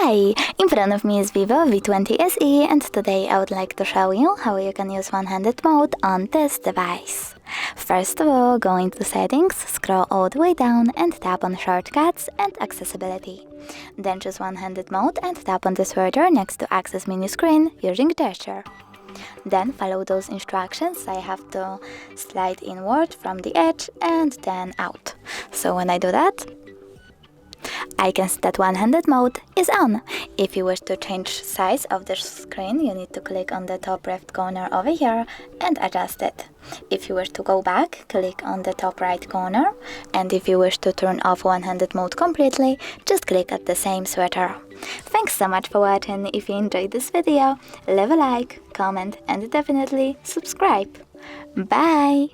Hi! In front of me is VIVO V20 SE, and today I would like to show you how you can use one-handed mode on this device. First of all, go into Settings, scroll all the way down and tap on Shortcuts and Accessibility. Then choose one-handed mode and tap on the switcher next to Access menu screen using gesture. Then follow those instructions. I have to slide inward from the edge and then out. So when I do that, I can see that one-handed mode is on. If you wish to change size of the screen, you need to click on the top left corner over here and adjust it. If you wish to go back, click on the top right corner. And if you wish to turn off one-handed mode completely, just click at the same switcher. Thanks so much for watching. If you enjoyed this video, leave a like, comment and definitely subscribe. Bye!